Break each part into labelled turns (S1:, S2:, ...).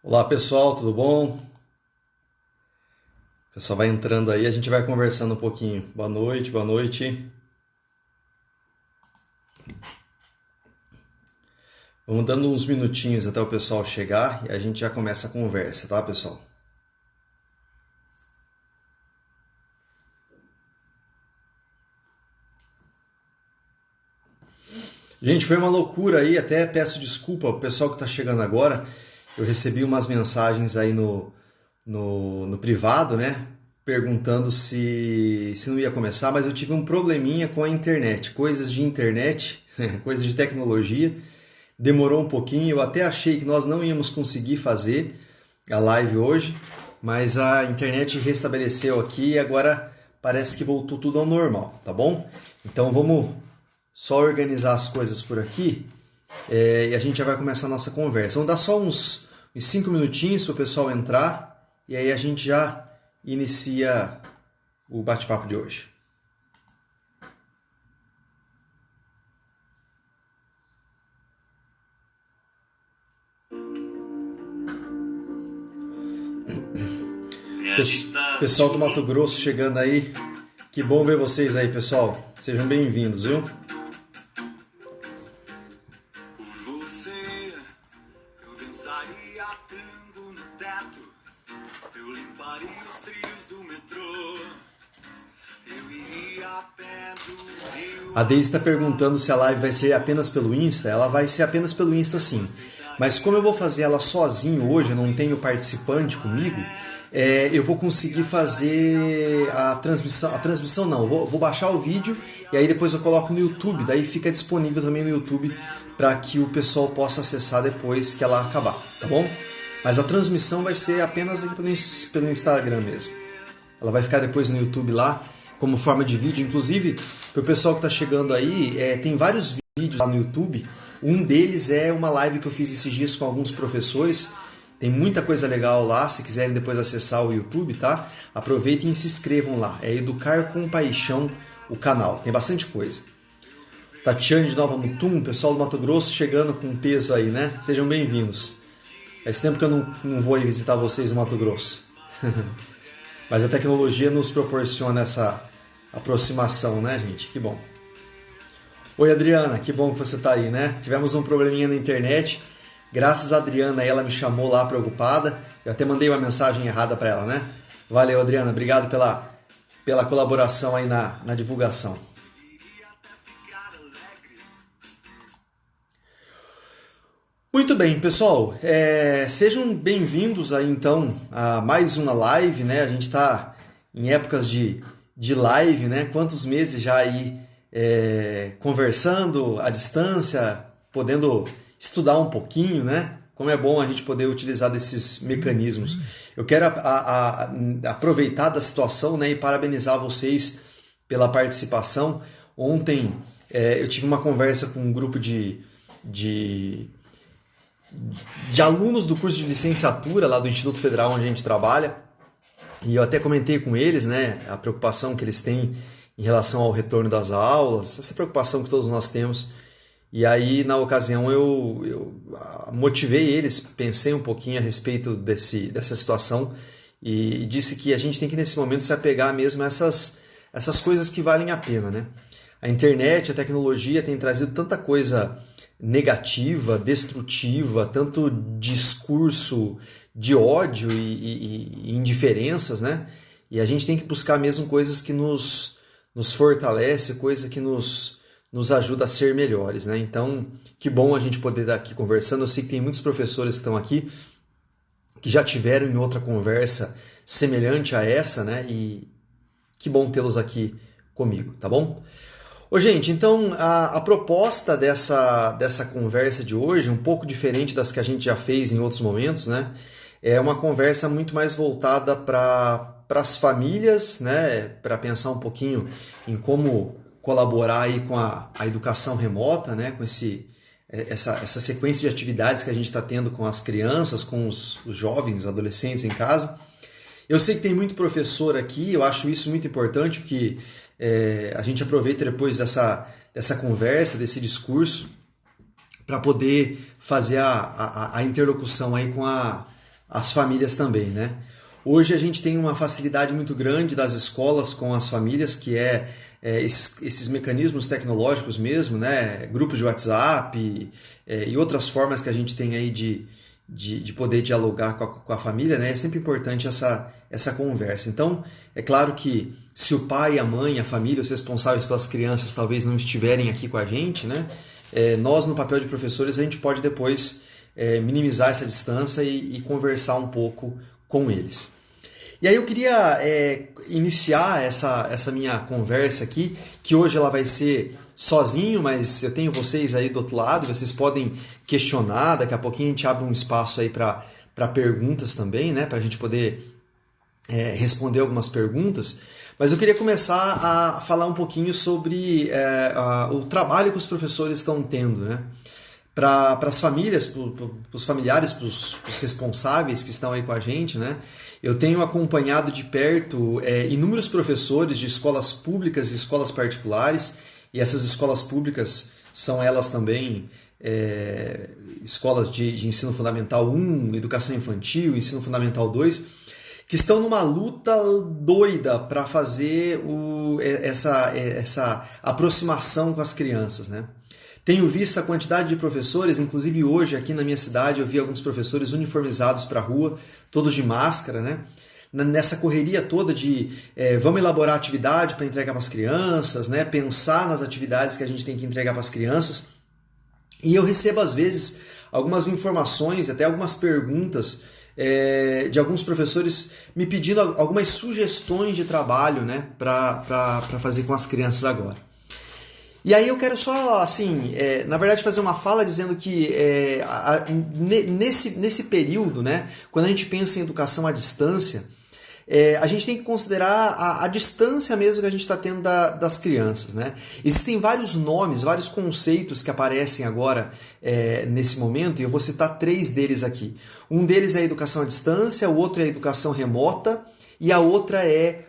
S1: Olá pessoal, tudo bom? O pessoal vai entrando aí, a gente vai conversando um pouquinho. Boa noite, boa noite. Vamos dando uns minutinhos até o pessoal chegar e a gente já começa a conversa, tá, pessoal? Gente, foi uma loucura aí, até peço desculpa ao pessoal que está chegando agora. Eu recebi umas mensagens aí no privado, né? Perguntando se não ia começar, mas eu tive um probleminha com a internet, coisas de internet, coisas de tecnologia. Demorou um pouquinho, eu até achei que nós não íamos conseguir fazer a live hoje, mas a internet restabeleceu aqui e agora parece que voltou tudo ao normal, tá bom? Então vamos só organizar as coisas por aqui e a gente já vai começar a nossa conversa. Vamos dar só uns 5 minutinhos para o pessoal entrar e aí a gente já inicia o bate-papo de hoje. Pessoal do Mato Grosso chegando aí, que bom ver vocês aí, pessoal. Sejam bem-vindos, viu? A Deise está perguntando se a live vai ser apenas pelo Insta. Ela vai ser apenas pelo Insta, sim. Mas como eu vou fazer ela sozinho hoje, eu não tenho participante comigo, eu vou conseguir fazer a transmissão. A transmissão não, vou baixar o vídeo e aí depois eu coloco no YouTube. Daí fica disponível também no YouTube para que o pessoal possa acessar depois que ela acabar, tá bom? Mas a transmissão vai ser apenas aqui pelo Instagram mesmo. Ela vai ficar depois no YouTube lá, como forma de vídeo. Inclusive, para o pessoal que está chegando aí, tem vários vídeos lá no YouTube. Um deles é uma live que eu fiz esses dias com alguns professores. Tem muita coisa legal lá, se quiserem depois acessar o YouTube, tá? Aproveitem e se inscrevam lá. É Educar com Paixão o canal. Tem bastante coisa. Tatiane de Nova Mutum, pessoal do Mato Grosso chegando com peso aí, né? Sejam bem-vindos. Faz tempo que eu não vou visitar vocês no Mato Grosso. Mas a tecnologia nos proporciona essa aproximação, né, gente? Que bom. Oi, Adriana, que bom que você está aí, né? Tivemos um probleminha na internet. Graças a Adriana, ela me chamou lá preocupada. Eu até mandei uma mensagem errada para ela, né? Valeu, Adriana. Obrigado pela colaboração aí na divulgação. Muito bem, pessoal. Sejam bem-vindos aí então a mais uma live, né? A gente está em épocas de live, né? Quantos meses já aí conversando à distância, podendo estudar um pouquinho, né? Como é bom a gente poder utilizar desses mecanismos. Eu quero aproveitar da situação, né, e parabenizar vocês pela participação. Ontem eu tive uma conversa com um grupo de alunos do curso de licenciatura lá do Instituto Federal onde a gente trabalha, e eu até comentei com eles, né, a preocupação que eles têm em relação ao retorno das aulas, essa preocupação que todos nós temos. E aí, na ocasião, eu motivei eles, pensei um pouquinho a respeito dessa situação e disse que a gente tem que, nesse momento, se apegar mesmo a essas coisas que valem a pena, né? A internet, a tecnologia tem trazido tanta coisa negativa, destrutiva, tanto discurso de ódio e indiferenças, né? E a gente tem que buscar mesmo coisas que nos fortalece, coisa que nos ajuda a ser melhores, né? Então, que bom a gente poder estar aqui conversando. Eu sei que tem muitos professores que estão aqui que já tiveram em outra conversa semelhante a essa, né? E que bom tê-los aqui comigo, tá bom? Ô, gente, então a proposta dessa conversa de hoje, um pouco diferente das que a gente já fez em outros momentos, né? É uma conversa muito mais voltada para as famílias, né? Para pensar um pouquinho em como colaborar aí com a educação remota, né? Com essa sequência de atividades que a gente está tendo com as crianças, com os jovens, adolescentes em casa. Eu sei que tem muito professor aqui, eu acho isso muito importante, porque a gente aproveita depois dessa conversa, desse discurso, para poder fazer a interlocução aí as famílias também, né? Hoje a gente tem uma facilidade muito grande das escolas com as famílias, que esses mecanismos tecnológicos mesmo, né? Grupos de WhatsApp e outras formas que a gente tem aí de poder dialogar com a família, né? É sempre importante essa conversa. Então, é claro que se o pai, a mãe, a família, os responsáveis pelas crianças talvez não estiverem aqui com a gente, né? Nós, no papel de professores, a gente pode depois minimizar essa distância e conversar um pouco com eles. E aí eu queria iniciar essa minha conversa aqui, que hoje ela vai ser sozinho, mas eu tenho vocês aí do outro lado, vocês podem questionar, daqui a pouquinho a gente abre um espaço aí para perguntas também, né, para a gente poder responder algumas perguntas. Mas eu queria começar a falar um pouquinho sobre o trabalho que os professores estão tendo, né? Para as famílias, para os familiares, para os responsáveis que estão aí com a gente, né? Eu tenho acompanhado de perto inúmeros professores de escolas públicas e escolas particulares, e essas escolas públicas são elas também escolas de ensino fundamental 1, educação infantil, ensino fundamental 2, que estão numa luta doida para fazer essa aproximação com as crianças, né? Tenho visto a quantidade de professores, inclusive hoje aqui na minha cidade eu vi alguns professores uniformizados para a rua, todos de máscara, né? Nessa correria toda de vamos elaborar atividade para entregar para as crianças, né? Pensar nas atividades que a gente tem que entregar para as crianças. E eu recebo às vezes algumas informações, até algumas perguntas de alguns professores me pedindo algumas sugestões de trabalho, né? Para fazer com as crianças agora. E aí eu quero só, assim, na verdade fazer uma fala dizendo que nesse período, né, quando a gente pensa em educação à distância, a gente tem que considerar a distância mesmo que a gente está tendo das crianças, né? Existem vários nomes, vários conceitos que aparecem agora nesse momento, e eu vou citar 3 deles aqui. Um deles é a educação à distância, o outro é a educação remota, e a outra é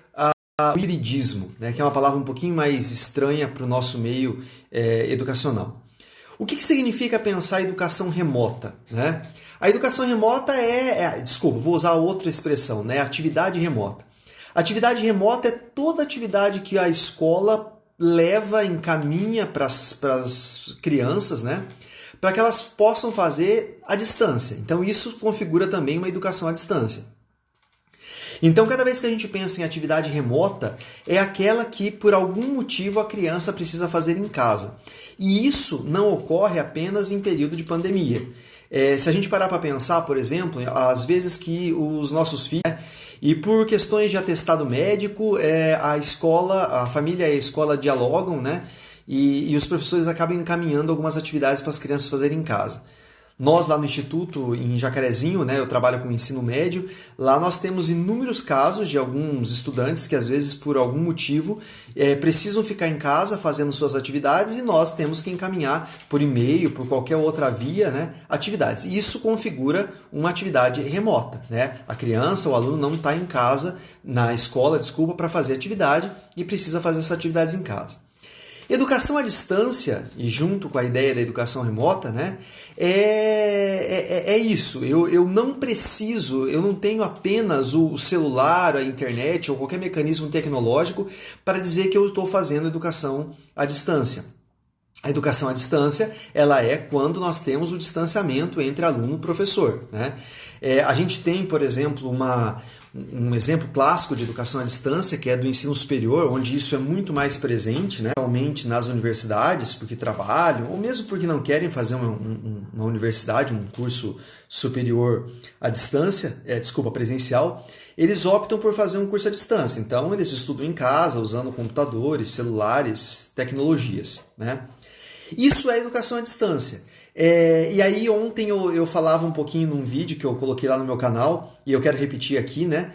S1: o hibridismo, né, que é uma palavra um pouquinho mais estranha para o nosso meio educacional. O que significa pensar educação remota, né? A educação remota desculpa, vou usar outra expressão, né? Atividade remota. Atividade remota é toda atividade que a escola leva, encaminha para as crianças, né? Para que elas possam fazer à distância. Então isso configura também uma educação à distância. Então, cada vez que a gente pensa em atividade remota, é aquela que, por algum motivo, a criança precisa fazer em casa. E isso não ocorre apenas em período de pandemia. Se a gente parar para pensar, por exemplo, às vezes que os nossos filhos, e por questões de atestado médico, a família e a escola dialogam, né? E os professores acabam encaminhando algumas atividades para as crianças fazerem em casa. Nós lá no Instituto, em Jacarezinho, né, eu trabalho com ensino médio, lá nós temos inúmeros casos de alguns estudantes que às vezes por algum motivo precisam ficar em casa fazendo suas atividades e nós temos que encaminhar por e-mail, por qualquer outra via, né, atividades. E isso configura uma atividade remota, né? A criança, o aluno não está em casa, na escola, desculpa, para fazer atividade e precisa fazer essas atividades em casa. Educação à distância, e junto com a ideia da educação remota, né, é isso. Eu não preciso, eu não tenho apenas o celular, a internet ou qualquer mecanismo tecnológico para dizer que eu estou fazendo educação à distância. A educação à distância, ela é quando nós temos o distanciamento entre aluno e professor, né? A gente tem, por exemplo, um exemplo clássico de educação à distância, que é do ensino superior, onde isso é muito mais presente, né? Realmente nas universidades, porque trabalham, ou mesmo porque não querem fazer uma universidade, um curso superior à distância, presencial, eles optam por fazer um curso à distância. Então, eles estudam em casa, usando computadores, celulares, tecnologias, né? Isso é educação à distância. E aí ontem eu falava um pouquinho num vídeo que eu coloquei lá no meu canal, e eu quero repetir aqui, né?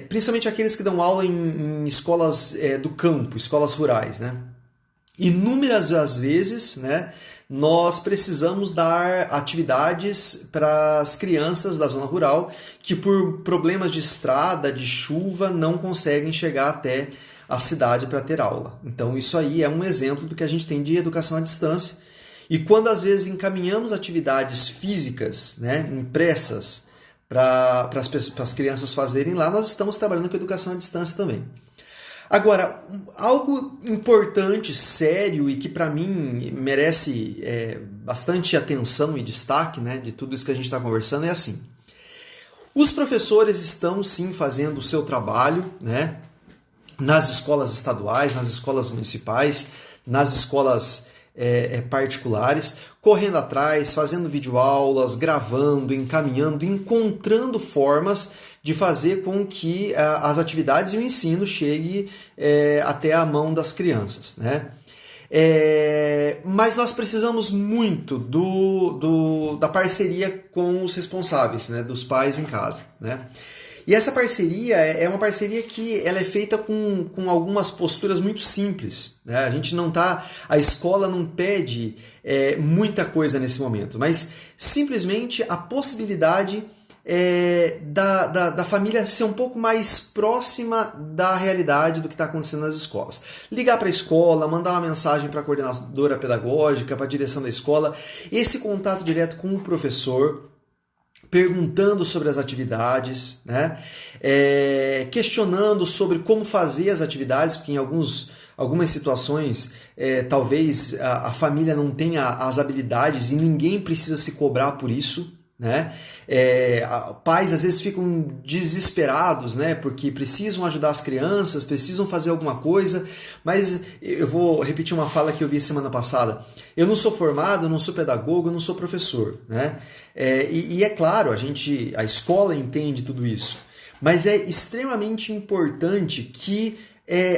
S1: Principalmente aqueles que dão aula em escolas do campo, escolas rurais, né? Inúmeras as vezes, né, nós precisamos dar atividades para as crianças da zona rural que por problemas de estrada, de chuva, não conseguem chegar até a cidade para ter aula. Então isso aí é um exemplo do que a gente tem de educação à distância. E quando às vezes encaminhamos atividades físicas, né, impressas, para as crianças fazerem lá, nós estamos trabalhando com educação à distância também. Agora, algo importante, sério e que para mim merece bastante atenção e destaque, né, de tudo isso que a gente está conversando é assim. Os professores estão sim fazendo o seu trabalho, né, nas escolas estaduais, nas escolas municipais, nas escolas particulares, correndo atrás, fazendo videoaulas, gravando, encaminhando, encontrando formas de fazer com que as atividades e o ensino chegue até a mão das crianças, né? Mas nós precisamos muito da parceria com os responsáveis, né, dos pais em casa, né? E essa parceria é uma parceria que ela é feita com algumas posturas muito simples, né? A escola não pede muita coisa nesse momento, mas simplesmente a possibilidade da família ser um pouco mais próxima da realidade do que está acontecendo nas escolas. Ligar para a escola, mandar uma mensagem para a coordenadora pedagógica, para a direção da escola, esse contato direto com o professor, perguntando sobre as atividades, né? Questionando sobre como fazer as atividades, porque em algumas situações talvez a família não tenha as habilidades e ninguém precisa se cobrar por isso, né? Pais às vezes ficam desesperados, né? Porque precisam ajudar as crianças, precisam fazer alguma coisa, mas eu vou repetir uma fala que eu vi semana passada. Eu não sou formado, eu não sou pedagogo, eu não sou professor, né? E é claro, a escola entende tudo isso, mas é extremamente importante que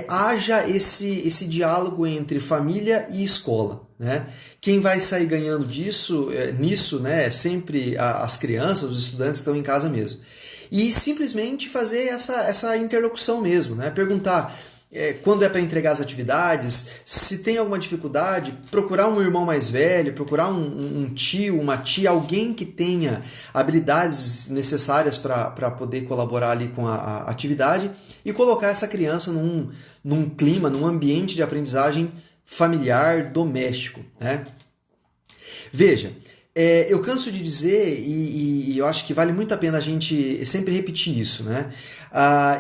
S1: haja esse diálogo entre família e escola, né? Quem vai sair ganhando nisso, né, é sempre as crianças, os estudantes que estão em casa mesmo. E simplesmente fazer essa interlocução mesmo, né? Perguntar quando é para entregar as atividades, se tem alguma dificuldade, procurar um irmão mais velho, procurar um tio, uma tia, alguém que tenha habilidades necessárias para poder colaborar ali com a atividade e colocar essa criança num clima, num ambiente de aprendizagem familiar, doméstico, né? Veja, eu canso de dizer, e eu acho que vale muito a pena a gente sempre repetir isso, né?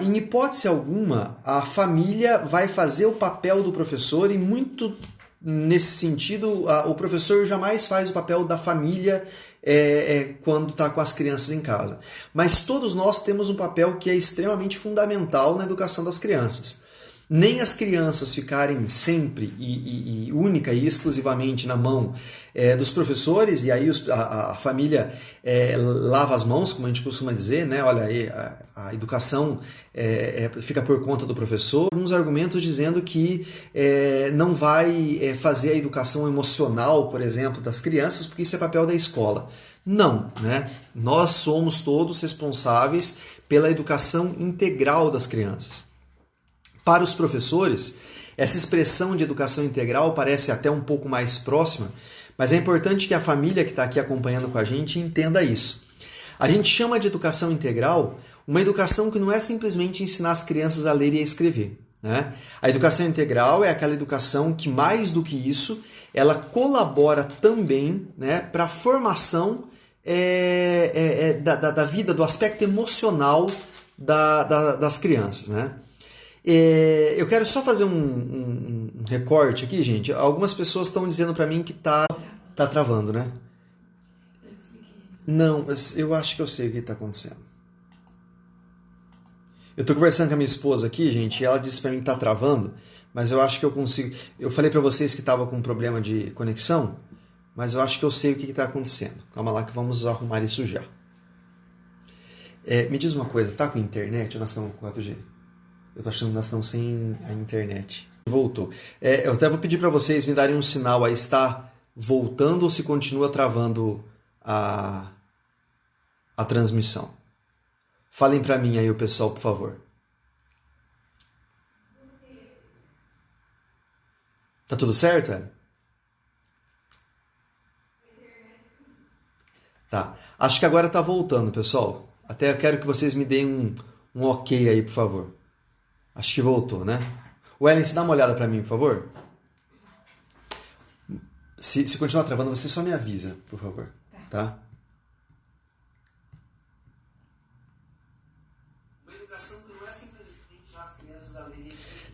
S1: Em hipótese alguma, a família vai fazer o papel do professor e muito nesse sentido, o professor jamais faz o papel da família quando está com as crianças em casa. Mas todos nós temos um papel que é extremamente fundamental na educação das crianças. Nem as crianças ficarem sempre e única e exclusivamente na mão dos professores, e aí a família lava as mãos, como a gente costuma dizer, né? Olha, a educação fica por conta do professor. Alguns argumentos dizendo que não vai fazer a educação emocional, por exemplo, das crianças, porque isso é papel da escola. Não, né? Nós somos todos responsáveis pela educação integral das crianças. Para os professores, essa expressão de educação integral parece até um pouco mais próxima, mas é importante que a família que está aqui acompanhando com a gente entenda isso. A gente chama de educação integral uma educação que não é simplesmente ensinar as crianças a ler e a escrever, né? A educação integral é aquela educação que, mais do que isso, ela colabora também, né, para a formação da vida, do aspecto emocional das crianças, né? Eu quero só fazer um recorte aqui, gente. Algumas pessoas estão dizendo para mim que tá travando, né? Não, eu acho que eu sei o que está acontecendo. Eu tô conversando com a minha esposa aqui, gente, e ela disse para mim que tá travando, mas eu acho que eu consigo. Eu falei para vocês que estava com um problema de conexão, mas eu acho que eu sei o que está acontecendo. Calma lá que vamos arrumar isso já. Me diz uma coisa, tá com internet ou nós estamos com 4G? Eu tô achando que nós estamos sem a internet. Voltou. Eu até vou pedir para vocês me darem um sinal aí, está voltando ou se continua travando a transmissão. Falem para mim aí, o pessoal, por favor. Tá tudo certo, Hélio? Tá. Acho que agora tá voltando, pessoal. Até eu quero que vocês me deem um ok aí, por favor. Acho que voltou, né? Ellen, se dá uma olhada para mim, por favor. Se continuar travando, você só me avisa, por favor. Tá?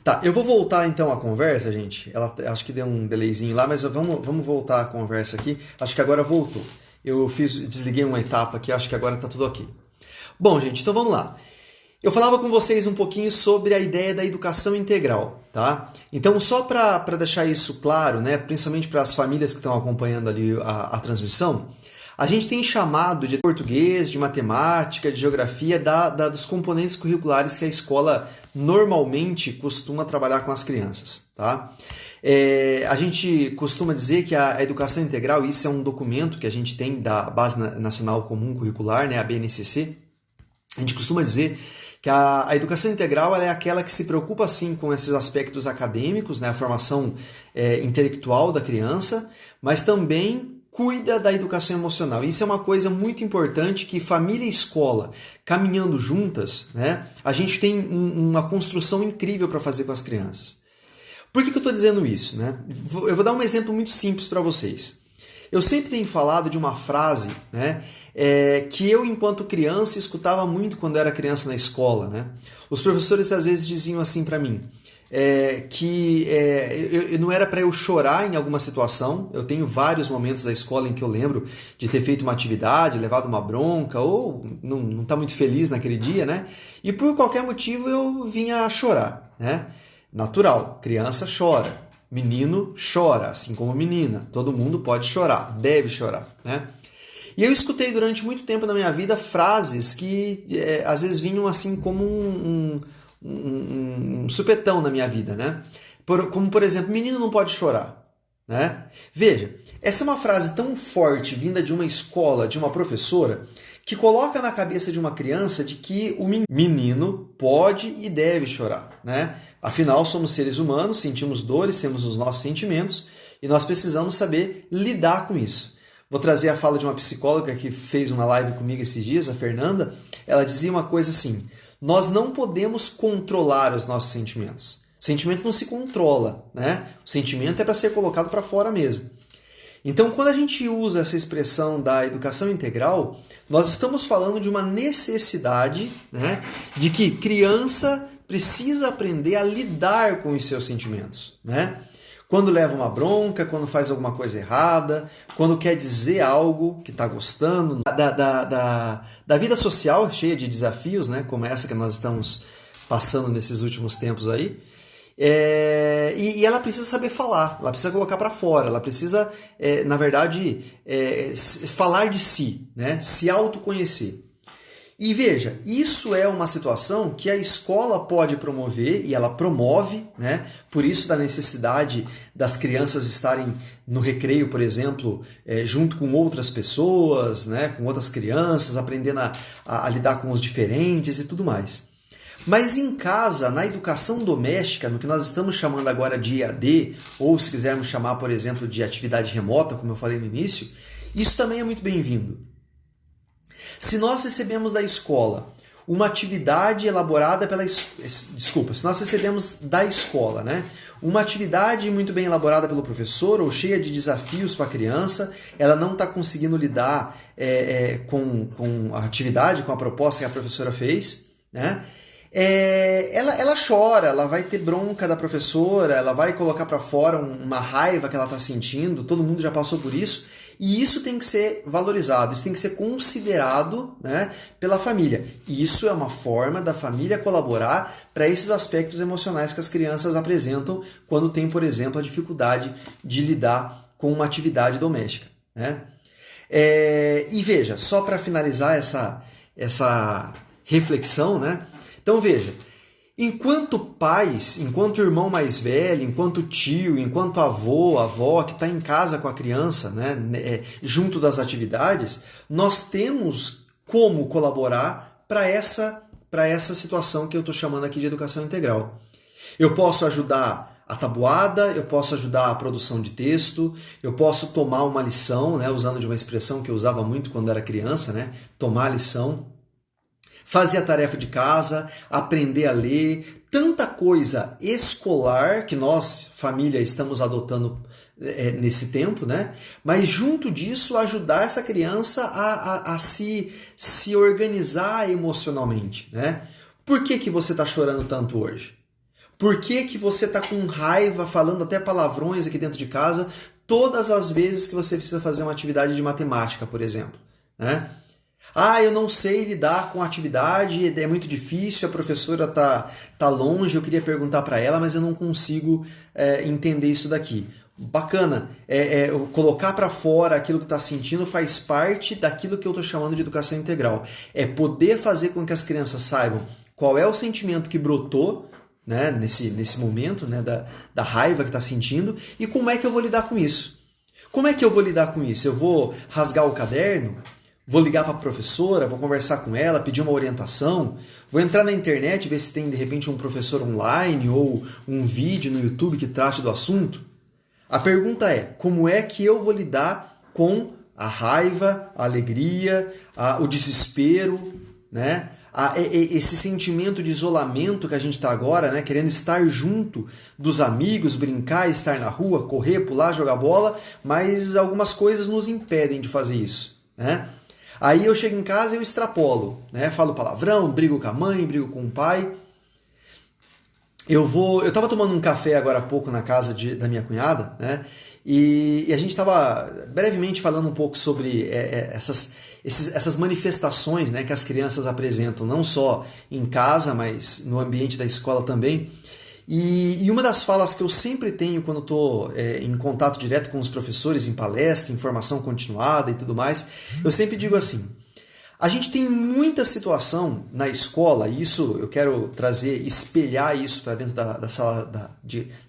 S1: Tá, eu vou voltar então à conversa, gente. Acho que deu um delayzinho lá, mas vamos voltar à conversa aqui. Acho que agora voltou. Desliguei uma etapa aqui, acho que agora tá tudo ok. Bom, gente, então vamos lá. Eu falava com vocês um pouquinho sobre a ideia da educação integral, tá? Então, só para deixar isso claro, né, principalmente para as famílias que estão acompanhando ali a transmissão, a gente tem chamado de português, de matemática, de geografia, dos componentes curriculares que a escola normalmente costuma trabalhar com as crianças, tá? A gente costuma dizer que a educação integral, isso é um documento que a gente tem da Base Nacional Comum Curricular, né, a BNCC. A gente costuma dizer que a educação integral ela é aquela que se preocupa sim com esses aspectos acadêmicos, né, a formação intelectual da criança, mas também cuida da educação emocional. Isso é uma coisa muito importante que família e escola, caminhando juntas, né, a gente tem uma construção incrível para fazer com as crianças. Por que eu estou dizendo isso? Né? Eu vou dar um exemplo muito simples para vocês. Eu sempre tenho falado de uma frase, né, que eu, enquanto criança, escutava muito quando era criança na escola. Né? Os professores às vezes diziam assim para mim, que não era para eu chorar em alguma situação. Eu tenho vários momentos da escola em que eu lembro de ter feito uma atividade, levado uma bronca, ou não estar muito feliz naquele dia, né? E por qualquer motivo eu vinha a chorar. Né? Natural, criança chora, menino chora, assim como menina. Todo mundo pode chorar, deve chorar. Né? E eu escutei durante muito tempo na minha vida frases que às vezes vinham assim como um supetão na minha vida, né? Como, por exemplo, menino não pode chorar. Né? Veja, essa é uma frase tão forte vinda de uma escola, de uma professora, que coloca na cabeça de uma criança de que o menino pode e deve chorar. Né? Afinal, somos seres humanos, sentimos dores, temos os nossos sentimentos e nós precisamos saber lidar com isso. Vou trazer a fala de uma psicóloga que fez uma live comigo esses dias, a Fernanda. Ela dizia uma coisa assim: nós não podemos controlar os nossos sentimentos. O sentimento não se controla, né? O sentimento é para ser colocado para fora mesmo. Então, quando a gente usa essa expressão da educação integral, nós estamos falando de uma necessidade, né, de que criança precisa aprender a lidar com os seus sentimentos. Né? Quando leva uma bronca, quando faz alguma coisa errada, quando quer dizer algo que está gostando, da vida social cheia de desafios, né, como essa que nós estamos passando nesses últimos tempos aí. E ela precisa saber falar, ela precisa colocar para fora, ela precisa, na verdade, falar de si, né, se autoconhecer. E veja, isso é uma situação que a escola pode promover, e ela promove, né? Por isso da necessidade das crianças estarem no recreio, por exemplo, junto com outras pessoas, né? Com outras crianças, aprendendo a lidar com os diferentes e tudo mais. Mas em casa, na educação doméstica, no que nós estamos chamando agora de EAD, ou se quisermos chamar, por exemplo, de atividade remota, como eu falei no início, isso também é muito bem-vindo. Se nós recebemos da escola uma atividade elaborada se nós recebemos da escola, né, uma atividade muito bem elaborada pelo professor ou cheia de desafios para a criança, ela não está conseguindo lidar com a atividade, com a proposta que a professora fez, né? Ela chora, ela vai ter bronca da professora, ela vai colocar para fora uma raiva que ela está sentindo, todo mundo já passou por isso, e isso tem que ser valorizado, isso tem que ser considerado, né, pela família. E isso é uma forma da família colaborar para esses aspectos emocionais que as crianças apresentam quando tem, por exemplo, a dificuldade de lidar com uma atividade doméstica. Né? E veja, só para finalizar essa reflexão, né? Então veja, enquanto pais, enquanto irmão mais velho, enquanto tio, enquanto avô, avó que está em casa com a criança, né, junto das atividades, nós temos como colaborar para essa situação que eu estou chamando aqui de educação integral. Eu posso ajudar a tabuada, eu posso ajudar a produção de texto, eu posso tomar uma lição, né, usando de uma expressão que eu usava muito quando era criança, né, tomar a lição. Fazer a tarefa de casa, aprender a ler, tanta coisa escolar que nós, família, estamos adotando nesse tempo, né? Mas junto disso ajudar essa criança a se organizar emocionalmente, né? Por que você está chorando tanto hoje? Por que que você está com raiva, falando até palavrões aqui dentro de casa, todas as vezes que você precisa fazer uma atividade de matemática, por exemplo, né? Ah, eu não sei lidar com a atividade, é muito difícil, a professora tá longe, eu queria perguntar para ela, mas eu não consigo entender isso daqui. Bacana, colocar para fora aquilo que está sentindo faz parte daquilo que eu estou chamando de educação integral. É poder fazer com que as crianças saibam qual é o sentimento que brotou, né, nesse momento, né, da raiva que está sentindo, e como é que eu vou lidar com isso. Como é que eu vou lidar com isso? Eu vou rasgar o caderno? Vou ligar para a professora, vou conversar com ela, pedir uma orientação, vou entrar na internet, ver se tem de repente um professor online ou um vídeo no YouTube que trate do assunto. A pergunta é, como é que eu vou lidar com a raiva, a alegria, o desespero, né? Esse sentimento de isolamento que a gente está agora, né? Querendo estar junto dos amigos, brincar, estar na rua, correr, pular, jogar bola, mas algumas coisas nos impedem de fazer isso, né? Aí eu chego em casa e eu extrapolo, né? Falo palavrão, brigo com a mãe, brigo com o pai. Eu estava tomando um café agora há pouco na casa da minha cunhada, né? E a gente estava brevemente falando um pouco sobre essas manifestações, né, que as crianças apresentam, não só em casa, mas no ambiente da escola também. E uma das falas que eu sempre tenho quando estou em contato direto com os professores, em palestra, em formação continuada e tudo mais, eu sempre digo assim: a gente tem muita situação na escola, e isso eu quero espelhar isso para dentro da sala da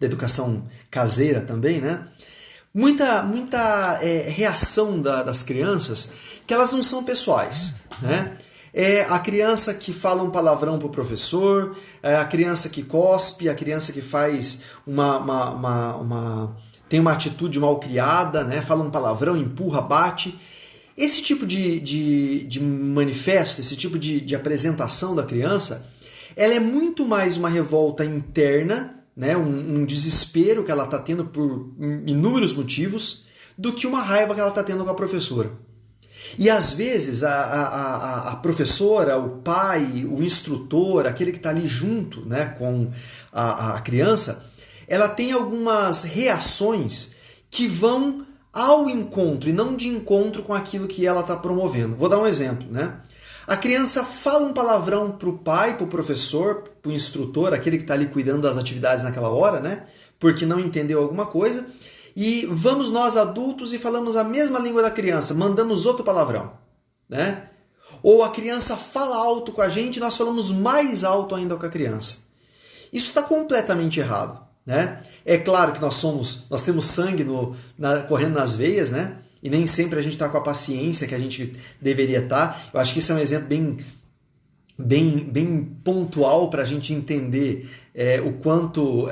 S1: educação caseira também, né? Muita reação das crianças que elas não são pessoais, né? É a criança que fala um palavrão para o professor, é a criança que cospe, a criança que faz tem uma atitude mal criada, né? Fala um palavrão, empurra, bate. Esse tipo de manifesto, esse tipo de apresentação da criança, ela é muito mais uma revolta interna, né? Um desespero que ela está tendo por inúmeros motivos, do que uma raiva que ela está tendo com a professora. E às vezes a professora, o pai, o instrutor, aquele que está ali junto, né, com a criança, ela tem algumas reações que vão ao encontro e não de encontro com aquilo que ela está promovendo. Vou dar um exemplo, né? A criança fala um palavrão para o pai, para o professor, para o instrutor, aquele que está ali cuidando das atividades naquela hora, né? Porque não entendeu alguma coisa. E vamos nós adultos e falamos a mesma língua da criança, mandamos outro palavrão, né? Ou a criança fala alto com a gente e nós falamos mais alto ainda com a criança. Isso está completamente errado, né? É claro que nós temos sangue correndo nas veias, né? E nem sempre a gente está com a paciência que a gente deveria estar. Eu acho que isso é um exemplo bem pontual para a gente entender o quanto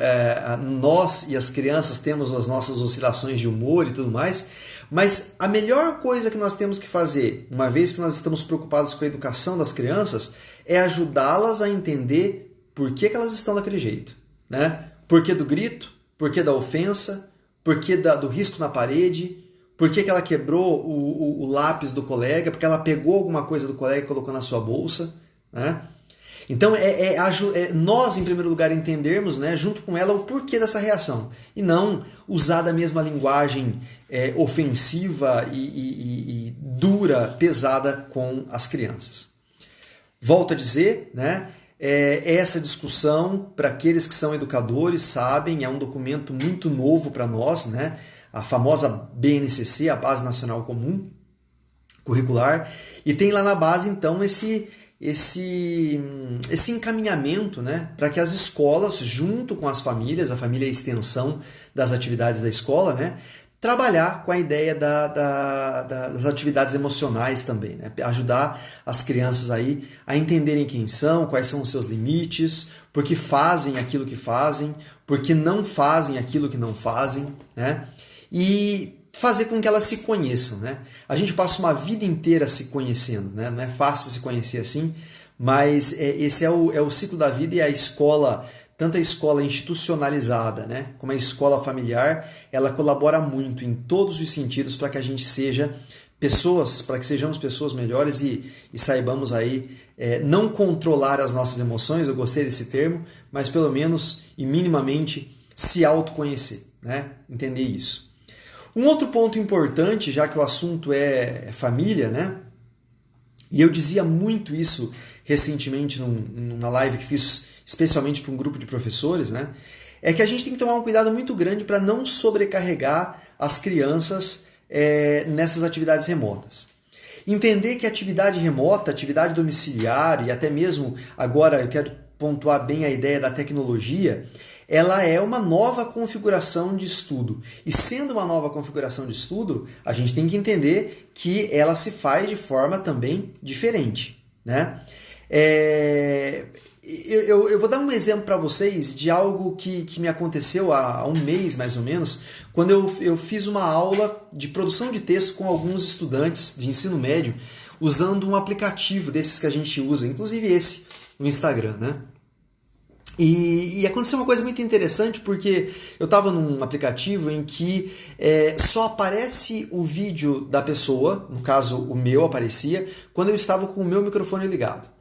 S1: nós e as crianças temos as nossas oscilações de humor e tudo mais, mas a melhor coisa que nós temos que fazer, uma vez que nós estamos preocupados com a educação das crianças, é ajudá-las a entender por que elas estão daquele jeito, né? Por que do grito, por que da ofensa, por que do risco na parede, por que ela quebrou o lápis do colega, porque ela pegou alguma coisa do colega e colocou na sua bolsa, né? Então nós, em primeiro lugar, entendermos, né, junto com ela o porquê dessa reação e não usar da mesma linguagem ofensiva e dura, pesada com as crianças. Volto a dizer, né, essa discussão, para aqueles que são educadores, sabem, é um documento muito novo para nós, né, a famosa BNCC, a Base Nacional Comum Curricular, e tem lá na base, então, esse encaminhamento, né, para que as escolas, junto com as famílias, a família é a extensão das atividades da escola, né, trabalhar com a ideia das atividades emocionais também, né, ajudar as crianças aí a entenderem quem são, quais são os seus limites, por que fazem aquilo que fazem, por que não fazem aquilo que não fazem, né, e fazer com que elas se conheçam, né? A gente passa uma vida inteira se conhecendo, né? Não é fácil se conhecer assim, mas esse é o ciclo da vida, e a escola, tanto a escola institucionalizada, né, como a escola familiar, ela colabora muito em todos os sentidos para que a gente seja pessoas, para que sejamos pessoas melhores e saibamos aí não controlar as nossas emoções, eu gostei desse termo, mas pelo menos e minimamente se autoconhecer, né? Entender isso. Um outro ponto importante, já que o assunto é família, né? E eu dizia muito isso recentemente numa live que fiz especialmente para um grupo de professores, né? É que a gente tem que tomar um cuidado muito grande para não sobrecarregar as crianças nessas atividades remotas. Entender que atividade remota, atividade domiciliar e até mesmo agora eu quero pontuar bem a ideia da tecnologia, ela é uma nova configuração de estudo. E sendo uma nova configuração de estudo, a gente tem que entender que ela se faz de forma também diferente, né? Eu vou dar um exemplo para vocês de algo que me aconteceu há um mês, mais ou menos, quando eu fiz uma aula de produção de texto com alguns estudantes de ensino médio, usando um aplicativo desses que a gente usa, inclusive esse, no Instagram, né? E aconteceu uma coisa muito interessante, porque eu estava num aplicativo em que só aparece o vídeo da pessoa, no caso o meu aparecia, quando eu estava com o meu microfone ligado.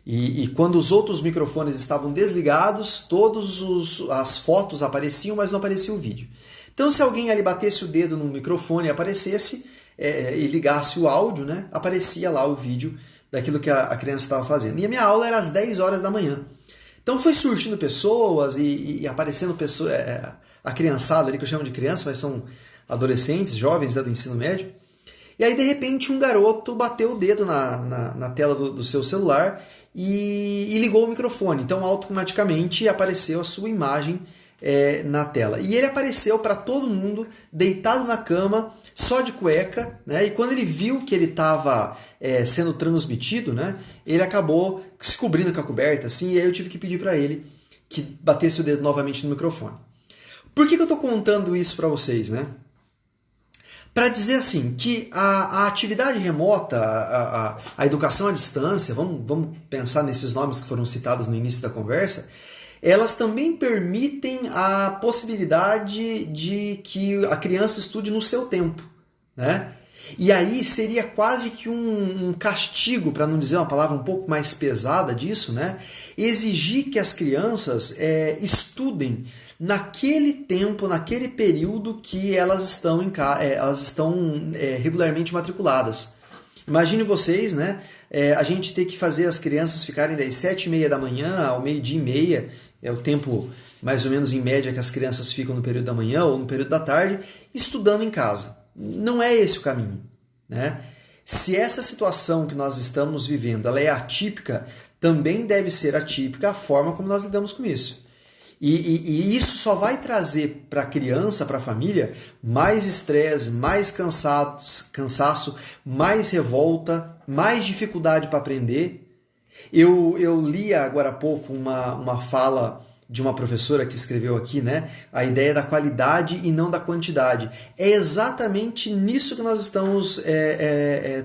S1: E quando os outros microfones estavam desligados, todas as fotos apareciam, mas não aparecia o vídeo. Então, se alguém ali batesse o dedo no microfone e aparecesse, e ligasse o áudio, né, aparecia lá o vídeo daquilo que a criança estava fazendo. E a minha aula era às 10 horas da manhã. Então foi surgindo pessoas e aparecendo pessoas, a criançada ali, que eu chamo de criança, mas são adolescentes, jovens, né, do ensino médio. E aí, de repente, um garoto bateu o dedo na tela do seu celular e ligou o microfone. Então, automaticamente apareceu a sua imagem na tela. E ele apareceu para todo mundo, deitado na cama, só de cueca, né? E quando ele viu que ele estava sendo transmitido, né, ele acabou se cobrindo com a coberta, assim, e aí eu tive que pedir para ele que batesse o dedo novamente no microfone. Por que eu estou contando isso para vocês, né? Para dizer assim, que a atividade remota, a educação à distância, vamos pensar nesses nomes que foram citados no início da conversa, elas também permitem a possibilidade de que a criança estude no seu tempo, né? E aí seria quase que um castigo, para não dizer uma palavra um pouco mais pesada disso, né? Exigir que as crianças estudem naquele tempo, naquele período que elas estão regularmente matriculadas. Imagine vocês, né? A gente ter que fazer as crianças ficarem das 7h30 da manhã ao 12h30, é o tempo mais ou menos em média que as crianças ficam no período da manhã ou no período da tarde, estudando em casa. Não é esse o caminho, né? Se essa situação que nós estamos vivendo ela é atípica, também deve ser atípica a forma como nós lidamos com isso. E isso só vai trazer para a criança, para a família, mais estresse, mais cansaço, mais revolta, mais dificuldade para aprender. Eu li agora há pouco uma fala de uma professora que escreveu aqui, né? A ideia da qualidade e não da quantidade. É exatamente nisso que nós estamos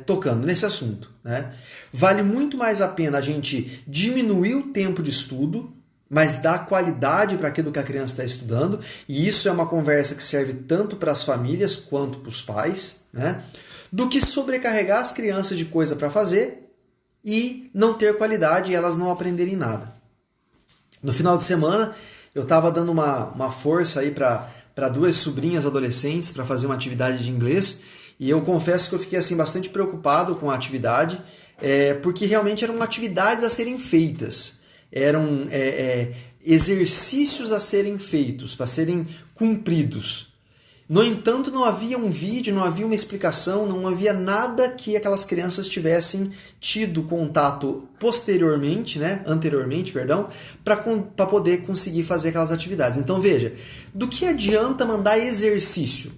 S1: tocando, nesse assunto, né? Vale muito mais a pena a gente diminuir o tempo de estudo, mas dar qualidade para aquilo que a criança está estudando, e isso é uma conversa que serve tanto para as famílias quanto para os pais, né? Do que sobrecarregar as crianças de coisa para fazer e não ter qualidade e elas não aprenderem nada. No final de semana, eu estava dando uma força aí para duas sobrinhas adolescentes para fazer uma atividade de inglês, e eu confesso que eu fiquei assim, bastante preocupado com a atividade, porque realmente eram atividades a serem feitas. Eram exercícios a serem feitos, para serem cumpridos. No entanto, não havia um vídeo, não havia uma explicação, não havia nada que aquelas crianças tivessem tido contato anteriormente, para poder conseguir fazer aquelas atividades. Então veja, do que adianta mandar exercício,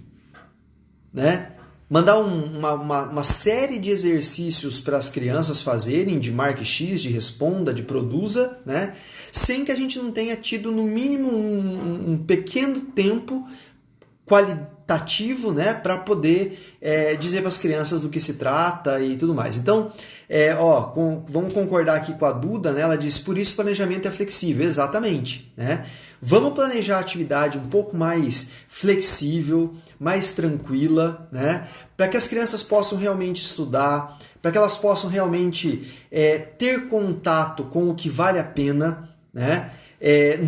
S1: né? Mandar uma série de exercícios para as crianças fazerem, de marque X, de responda, de produza, né? Sem que a gente não tenha tido no mínimo um pequeno tempo qualitativo, né, para poder dizer para as crianças do que se trata e tudo mais. Então, vamos concordar aqui com a Duda, né? Ela diz, por isso o planejamento é flexível. Exatamente, né? Vamos planejar a atividade um pouco mais flexível, mais tranquila, né? Para que as crianças possam realmente estudar, para que elas possam realmente ter contato com o que vale a pena, né?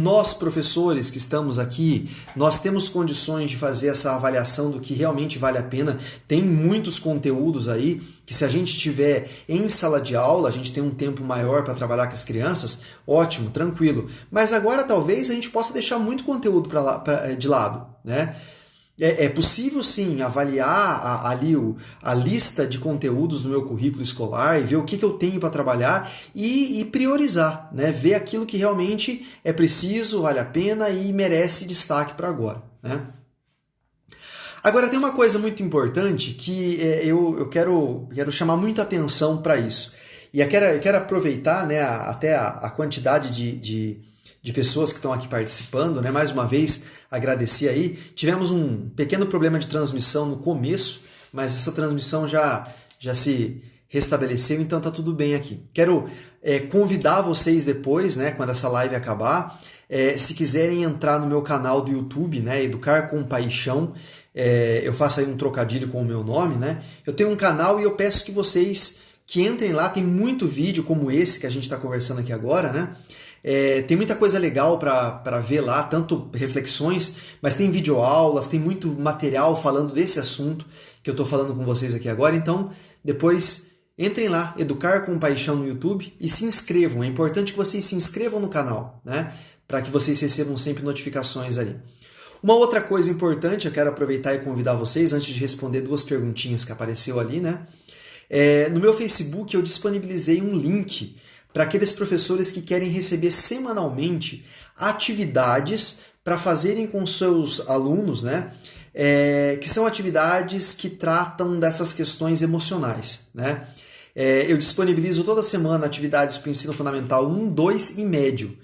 S1: Nós, professores que estamos aqui, nós temos condições de fazer essa avaliação do que realmente vale a pena. Tem muitos conteúdos aí que, se a gente tiver em sala de aula, a gente tem um tempo maior para trabalhar com as crianças, ótimo, tranquilo. Mas agora talvez a gente possa deixar muito conteúdo de lado, né? É possível sim avaliar ali a lista de conteúdos no meu currículo escolar e ver o que eu tenho para trabalhar e priorizar, né? Ver aquilo que realmente é preciso, vale a pena e merece destaque para agora, né? Agora tem uma coisa muito importante que eu quero chamar muita atenção para isso. E eu quero aproveitar, né, até a quantidade de pessoas que estão aqui participando, né? Mais uma vez, agradecer aí. Tivemos um pequeno problema de transmissão no começo, mas essa transmissão já se restabeleceu, então tá tudo bem aqui. Quero convidar vocês depois, né, quando essa live acabar, se quiserem entrar no meu canal do YouTube, né, Educar com Paixão, eu faço aí um trocadilho com o meu nome, né? Eu tenho um canal e eu peço que vocês que entrem lá, tem muito vídeo como esse que a gente está conversando aqui agora, né? Tem muita coisa legal para ver lá, tanto reflexões, mas tem videoaulas, tem muito material falando desse assunto que eu estou falando com vocês aqui agora. Então, depois entrem lá, Educar com Paixão no YouTube e se inscrevam. É importante que vocês se inscrevam no canal, né? Para que vocês recebam sempre notificações ali. Uma outra coisa importante, eu quero aproveitar e convidar vocês, antes de responder duas perguntinhas que apareceu ali, né? No meu Facebook eu disponibilizei um link para aqueles professores que querem receber semanalmente atividades para fazerem com seus alunos, né? Que são atividades que tratam dessas questões emocionais, né? Eu disponibilizo toda semana atividades para o ensino fundamental 1, 2 e médio.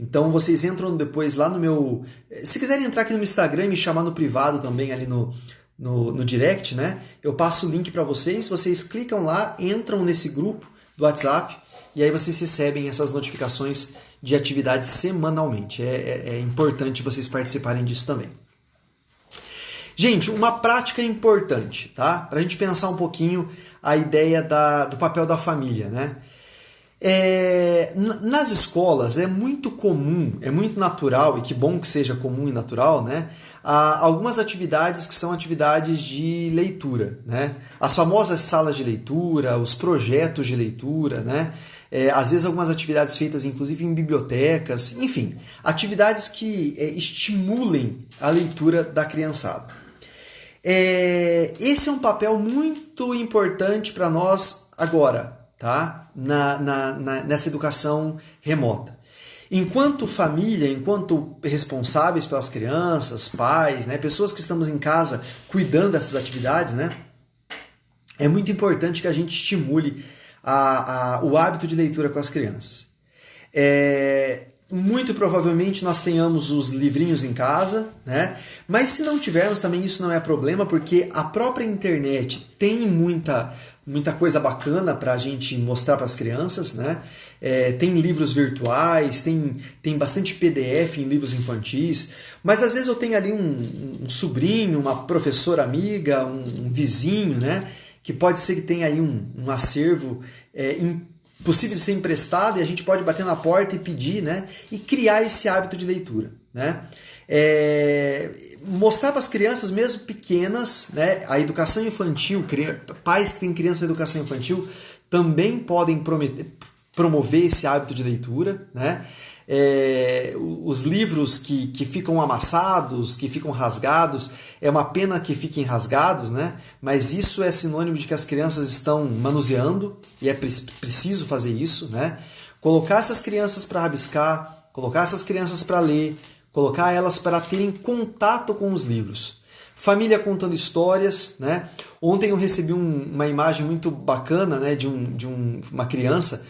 S1: Então vocês entram depois lá no meu... Se quiserem entrar aqui no meu Instagram e me chamar no privado também, ali no direct, né? Eu passo o link para vocês clicam lá, entram nesse grupo do WhatsApp e aí vocês recebem essas notificações de atividades semanalmente. É importante vocês participarem disso também. Gente, uma prática importante, tá? Para a gente pensar um pouquinho a ideia do papel da família, né? Nas escolas é muito comum, é muito natural, e que bom que seja comum e natural, né? Algumas atividades que são atividades de leitura, né? As famosas salas de leitura, os projetos de leitura, né? Às vezes algumas atividades feitas inclusive em bibliotecas, enfim, atividades que estimulem a leitura da criançada. Esse é um papel muito importante para nós agora, tá? Nessa educação remota. Enquanto família, enquanto responsáveis pelas crianças, pais, né, pessoas que estamos em casa cuidando dessas atividades, né, é muito importante que a gente estimule o hábito de leitura com as crianças. Muito provavelmente nós tenhamos os livrinhos em casa, né? Mas se não tivermos também isso não é problema, porque a própria internet tem muita coisa bacana para a gente mostrar para as crianças, né? Tem livros virtuais, tem bastante PDF em livros infantis, mas às vezes eu tenho ali um sobrinho, uma professora amiga, um vizinho, né? Que pode ser que tenha aí um acervo possível de ser emprestado e a gente pode bater na porta e pedir, né? E criar esse hábito de leitura, né? Mostrar para as crianças, mesmo pequenas, né? A educação infantil, pais que têm criança na educação infantil também podem promover esse hábito de leitura, né? Os livros que ficam amassados, que ficam rasgados, é uma pena que fiquem rasgados, né? Mas isso é sinônimo de que as crianças estão manuseando e é preciso fazer isso, né? Colocar essas crianças para rabiscar, colocar essas crianças para ler, colocar elas para terem contato com os livros. Família contando histórias, né? Ontem eu recebi uma imagem muito bacana, né, de uma criança,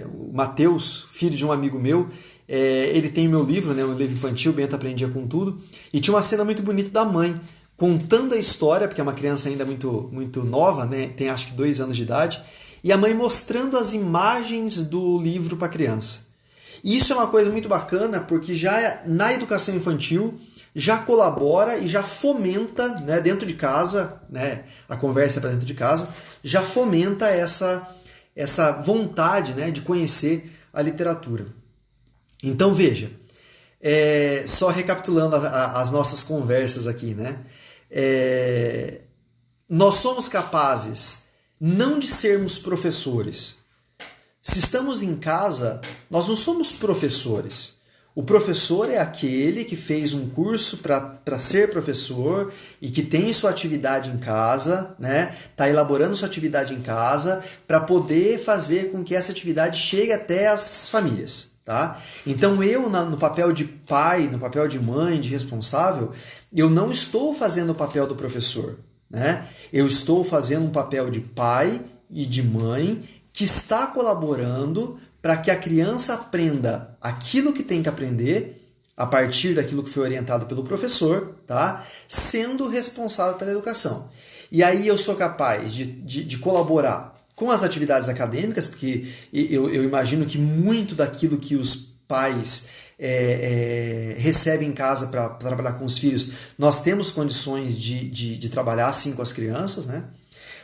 S1: o Matheus, filho de um amigo meu, Ele tem meu livro, né, um livro infantil, Bento Aprendia com Tudo, e tinha uma cena muito bonita da mãe, contando a história, porque é uma criança ainda muito, muito nova, né, tem acho que 2 anos de idade, e a mãe mostrando as imagens do livro para a criança. E isso é uma coisa muito bacana, porque já na educação infantil já colabora e já fomenta, né, dentro de casa, né, a conversa para dentro de casa, já fomenta essa vontade, né, de conhecer a literatura. Então veja, só recapitulando as nossas conversas aqui, né, nós somos capazes não de sermos professores. Se estamos em casa, nós não somos professores. O professor é aquele que fez um curso para ser professor e que tem sua atividade em casa, né? Está elaborando sua atividade em casa para poder fazer com que essa atividade chegue até as famílias. Tá? Então eu, no papel de pai, no papel de mãe, de responsável, eu não estou fazendo o papel do professor. Né? Eu estou fazendo um papel de pai e de mãe que está colaborando para que a criança aprenda aquilo que tem que aprender a partir daquilo que foi orientado pelo professor, tá? Sendo responsável pela educação. E aí eu sou capaz de colaborar com as atividades acadêmicas, porque eu imagino que muito daquilo que os pais recebem em casa para trabalhar com os filhos, nós temos condições de trabalhar sim com as crianças, né?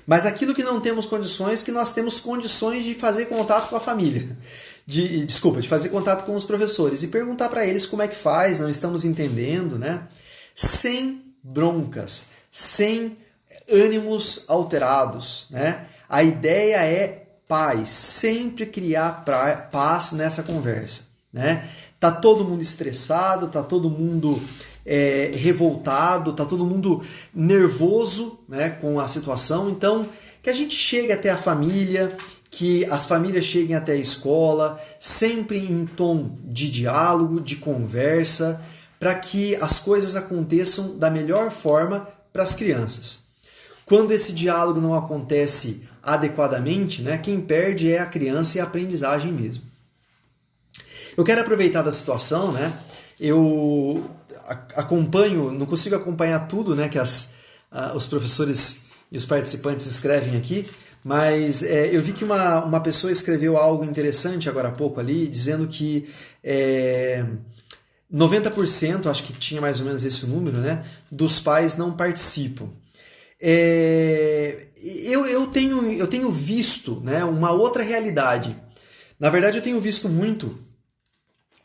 S1: Mas aquilo que não temos condições, que nós temos condições de fazer contato com a família. De fazer contato com os professores e perguntar para eles como é que faz, não estamos entendendo, né? Sem broncas, sem ânimos alterados, né? A ideia é paz, sempre criar paz nessa conversa, né? Tá todo mundo estressado, tá todo mundo revoltado, tá todo mundo nervoso, né, com a situação. Então, que a gente chegue até a família, que as famílias cheguem até a escola, sempre em tom de diálogo, de conversa, para que as coisas aconteçam da melhor forma para as crianças. Quando esse diálogo não acontece adequadamente, né, quem perde é a criança e a aprendizagem mesmo. Eu quero aproveitar da situação, né? Eu acompanho, não consigo acompanhar tudo, né, que os professores e os participantes escrevem aqui, mas eu vi que uma pessoa escreveu algo interessante agora há pouco ali, dizendo que 90%, acho que tinha mais ou menos esse número, né, dos pais não participam. Eu tenho visto, né, uma outra realidade. Na verdade, eu tenho visto muito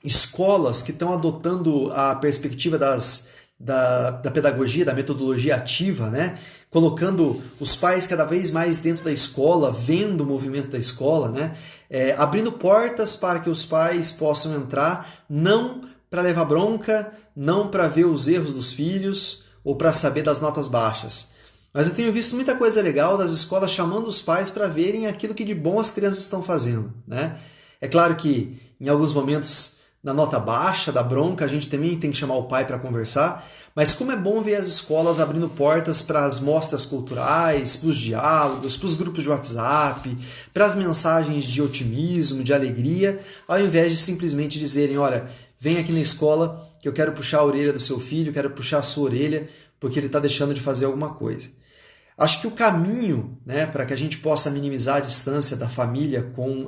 S1: escolas que estão adotando a perspectiva da pedagogia, da metodologia ativa, né? Colocando os pais cada vez mais dentro da escola, vendo o movimento da escola, né? Abrindo portas para que os pais possam entrar, não para levar bronca, não para ver os erros dos filhos ou para saber das notas baixas. Mas eu tenho visto muita coisa legal das escolas chamando os pais para verem aquilo que de bom as crianças estão fazendo, né? É claro que em alguns momentos na nota baixa, da bronca, a gente também tem que chamar o pai para conversar, mas como é bom ver as escolas abrindo portas para as mostras culturais, para os diálogos, para os grupos de WhatsApp, para as mensagens de otimismo, de alegria, ao invés de simplesmente dizerem, olha, vem aqui na escola que eu quero puxar a orelha do seu filho, quero puxar a sua orelha porque ele está deixando de fazer alguma coisa. Acho que o caminho, né, para que a gente possa minimizar a distância da família com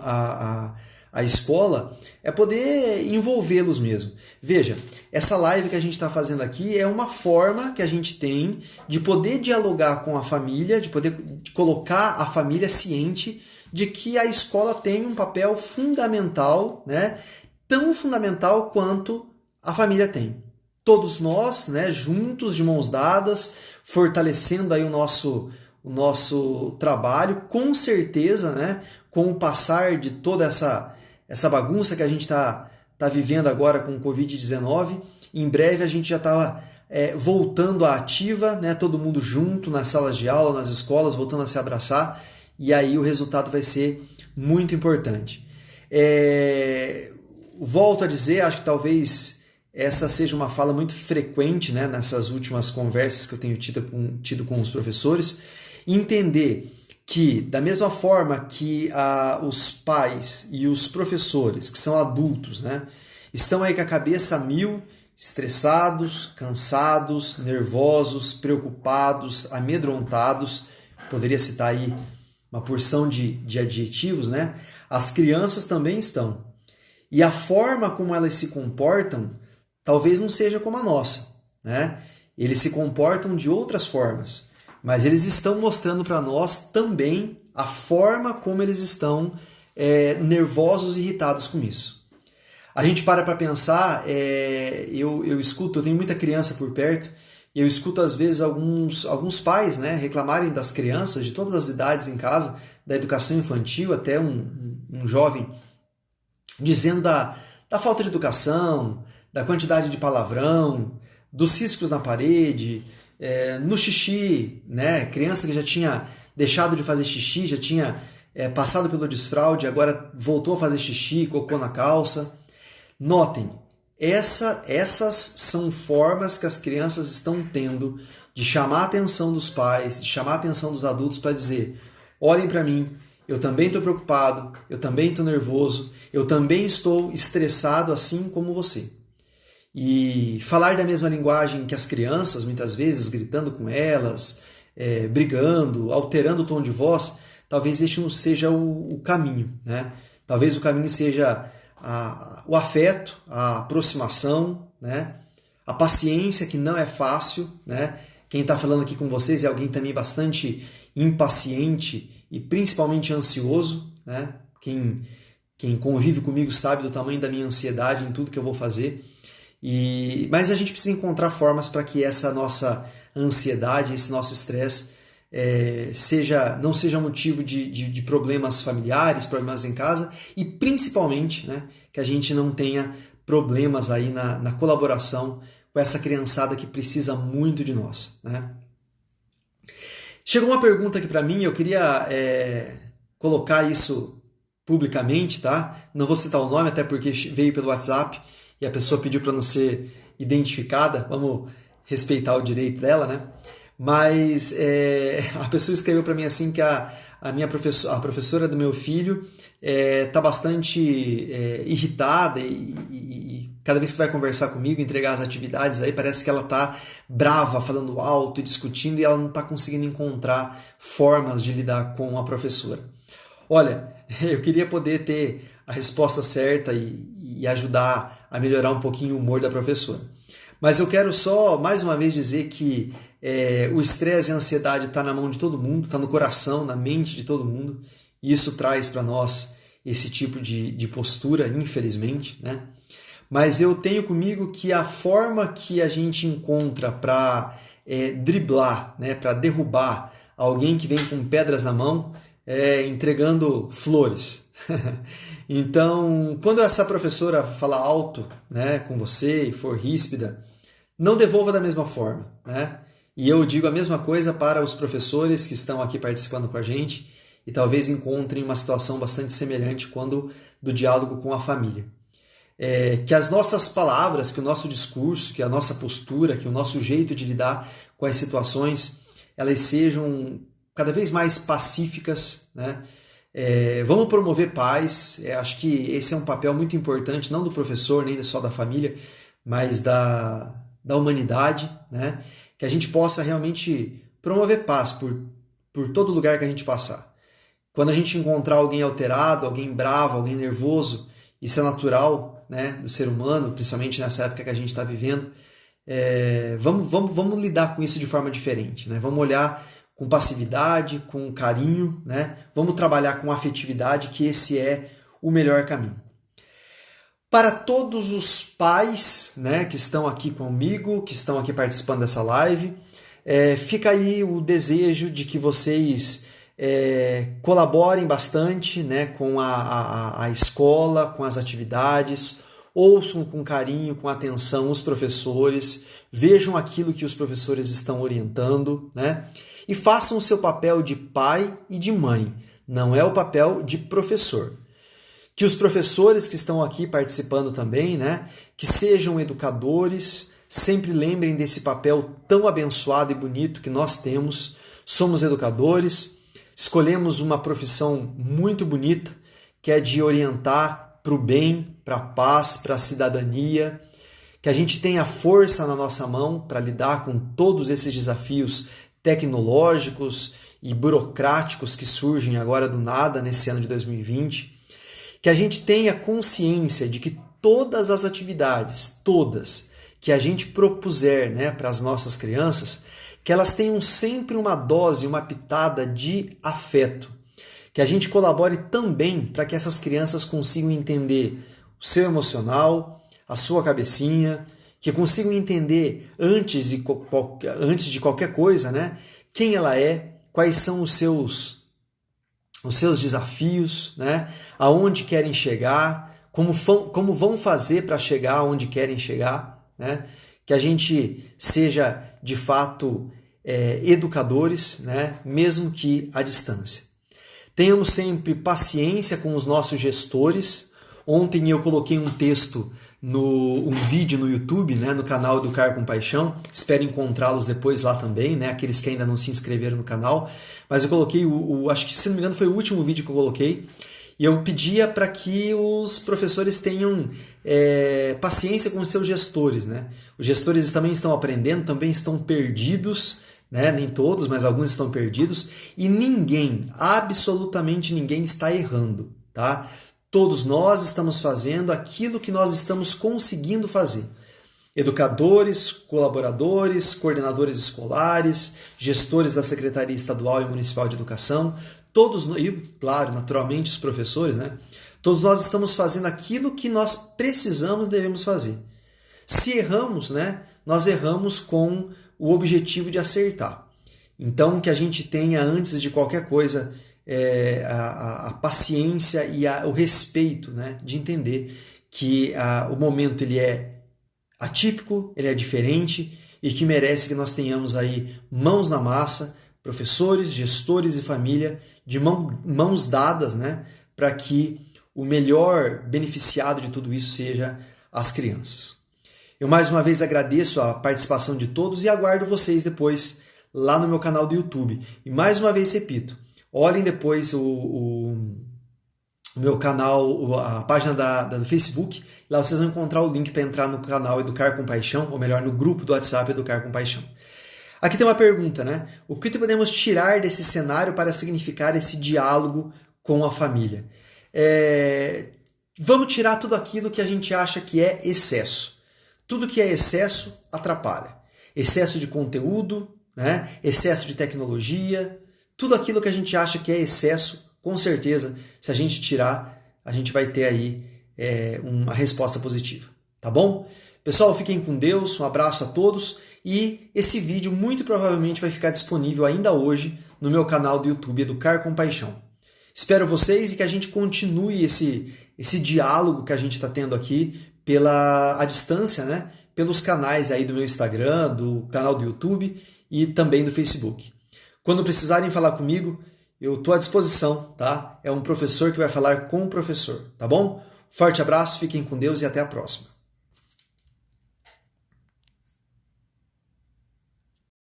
S1: a escola é poder envolvê-los mesmo. Veja, essa live que a gente está fazendo aqui é uma forma que a gente tem de poder dialogar com a família, de poder colocar a família ciente de que a escola tem um papel fundamental, né, tão fundamental quanto a família tem. Todos nós, né, juntos, de mãos dadas, fortalecendo aí o nosso trabalho, com certeza, né, com o passar de toda essa bagunça que a gente está vivendo agora com o Covid-19, em breve a gente já está voltando à ativa, né, todo mundo junto nas salas de aula, nas escolas, voltando a se abraçar, e aí o resultado vai ser muito importante. Volto a dizer, acho que talvez essa seja uma fala muito frequente, né, nessas últimas conversas que eu tenho tido com os professores, entender que, da mesma forma que os pais e os professores, que são adultos, né, Estão aí com a cabeça a mil, estressados, cansados, nervosos, preocupados, amedrontados. Poderia citar aí uma porção de adjetivos, né? As crianças também estão. E a forma como elas se comportam talvez não seja como a nossa, né? Eles se comportam de outras formas, mas eles estão mostrando para nós também a forma como eles estão nervosos e irritados com isso. A gente para pensar, eu escuto, eu tenho muita criança por perto, e eu escuto às vezes alguns pais, né, reclamarem das crianças de todas as idades em casa, da educação infantil até um jovem, dizendo da falta de educação, da quantidade de palavrão, dos riscos na parede, no xixi, né? Criança que já tinha deixado de fazer xixi, já tinha passado pelo desfraude, agora voltou a fazer xixi, cocô na calça. Notem, essas são formas que as crianças estão tendo de chamar a atenção dos pais, de chamar a atenção dos adultos para dizer: olhem para mim, eu também estou preocupado, eu também estou nervoso, eu também estou estressado assim como você. E falar da mesma linguagem que as crianças, muitas vezes, gritando com elas, brigando, alterando o tom de voz, talvez este não seja o caminho, né? Talvez o caminho seja o afeto, a aproximação, né? A paciência, que não é fácil, né? Quem está falando aqui com vocês é alguém também bastante impaciente e principalmente ansioso, né? Quem convive comigo sabe do tamanho da minha ansiedade em tudo que eu vou fazer. Mas a gente precisa encontrar formas para que essa nossa ansiedade, esse nosso estresse não seja motivo de problemas familiares, problemas em casa e principalmente, né, que a gente não tenha problemas aí na colaboração com essa criançada que precisa muito de nós, né? Chegou uma pergunta aqui para mim, eu queria colocar isso publicamente, tá? Não vou citar o nome, até porque veio pelo WhatsApp e a pessoa pediu para não ser identificada, vamos respeitar o direito dela, né? Mas a pessoa escreveu para mim assim que a professora do meu filho está bastante irritada e cada vez que vai conversar comigo, entregar as atividades, aí parece que ela está brava, falando alto e discutindo, e ela não está conseguindo encontrar formas de lidar com a professora. Olha, eu queria poder ter a resposta certa e ajudar a melhorar um pouquinho o humor da professora. Mas eu quero só, mais uma vez, dizer que o estresse e a ansiedade está na mão de todo mundo, está no coração, na mente de todo mundo, e isso traz para nós esse tipo de postura, infelizmente, né? Mas eu tenho comigo que a forma que a gente encontra para driblar, né, para derrubar alguém que vem com pedras na mão, entregando flores. Então, quando essa professora falar alto, né, com você e for ríspida, não devolva da mesma forma, né? E eu digo a mesma coisa para os professores que estão aqui participando com a gente e talvez encontrem uma situação bastante semelhante quando do diálogo com a família. Que as nossas palavras, que o nosso discurso, que a nossa postura, que o nosso jeito de lidar com as situações, elas sejam cada vez mais pacíficas, né? Vamos promover paz. Acho que esse é um papel muito importante, não do professor, nem só da família, mas da humanidade, né? Que a gente possa realmente promover paz por todo lugar que a gente passar. Quando a gente encontrar alguém alterado, alguém bravo, alguém nervoso, isso é natural, né, do ser humano, principalmente nessa época que a gente está vivendo. Vamos lidar com isso de forma diferente, né? Vamos olhar com passividade, com carinho, né? Vamos trabalhar com afetividade, que esse é o melhor caminho. Para todos os pais, né, que estão aqui comigo, que estão aqui participando dessa live, fica aí o desejo de que vocês colaborem bastante, né, com a escola, com as atividades, ouçam com carinho, com atenção os professores, vejam aquilo que os professores estão orientando, né, e façam o seu papel de pai e de mãe, não é o papel de professor. Que os professores que estão aqui participando também, né, que sejam educadores, sempre lembrem desse papel tão abençoado e bonito que nós temos. Somos educadores, escolhemos uma profissão muito bonita, que é de orientar o bem, para a paz, para a cidadania, que a gente tenha força na nossa mão para lidar com todos esses desafios tecnológicos e burocráticos que surgem agora do nada nesse ano de 2020, que a gente tenha consciência de que todas as atividades, todas, que a gente propuser, né, para as nossas crianças, que elas tenham sempre uma dose, uma pitada de afeto. Que a gente colabore também para que essas crianças consigam entender o seu emocional, a sua cabecinha, que consigam entender antes de qualquer coisa, né, quem ela é, quais são os seus desafios, né, aonde querem chegar, como vão fazer para chegar aonde querem chegar, né, que a gente seja de fato educadores, né, mesmo que à distância. Tenhamos sempre paciência com os nossos gestores. Ontem eu coloquei um texto, um vídeo no YouTube, né, no canal Educar com Paixão. Espero encontrá-los depois lá também, né, aqueles que ainda não se inscreveram no canal. Mas eu coloquei, acho que se não me engano foi o último vídeo que eu coloquei. E eu pedia para que os professores tenham paciência com os seus gestores, né? Os gestores também estão aprendendo, também estão perdidos, né? Nem todos, mas alguns estão perdidos, e ninguém, absolutamente ninguém está errando, tá? Todos nós estamos fazendo aquilo que nós estamos conseguindo fazer. Educadores, colaboradores, coordenadores escolares, gestores da Secretaria Estadual e Municipal de Educação, todos, e claro, naturalmente os professores, né? Todos nós estamos fazendo aquilo que nós precisamos, devemos fazer. Se erramos, né? Nós erramos com o objetivo de acertar. Então, que a gente tenha, antes de qualquer coisa, a paciência e o respeito, né, de entender que o momento ele é atípico, ele é diferente e que merece que nós tenhamos aí mãos na massa, professores, gestores e família, de mãos dadas, né, para que o melhor beneficiado de tudo isso seja as crianças. Eu mais uma vez agradeço a participação de todos e aguardo vocês depois lá no meu canal do YouTube. E mais uma vez repito, olhem depois o meu canal, a página do Facebook, lá vocês vão encontrar o link para entrar no canal Educar com Paixão, ou melhor, no grupo do WhatsApp Educar com Paixão. Aqui tem uma pergunta, né? O que podemos tirar desse cenário para significar esse diálogo com a família? Vamos tirar tudo aquilo que a gente acha que é excesso. Tudo que é excesso atrapalha. Excesso de conteúdo, né? Excesso de tecnologia, tudo aquilo que a gente acha que é excesso, com certeza, se a gente tirar, a gente vai ter aí uma resposta positiva. Tá bom? Pessoal, fiquem com Deus, um abraço a todos e esse vídeo muito provavelmente vai ficar disponível ainda hoje no meu canal do YouTube Educar com Paixão. Espero vocês e que a gente continue esse diálogo que a gente está tendo aqui à distância, né? Pelos canais aí do meu Instagram, do canal do YouTube e também do Facebook. Quando precisarem falar comigo, eu estou à disposição, tá? É um professor que vai falar com o professor, tá bom? Forte abraço, fiquem com Deus e até a próxima.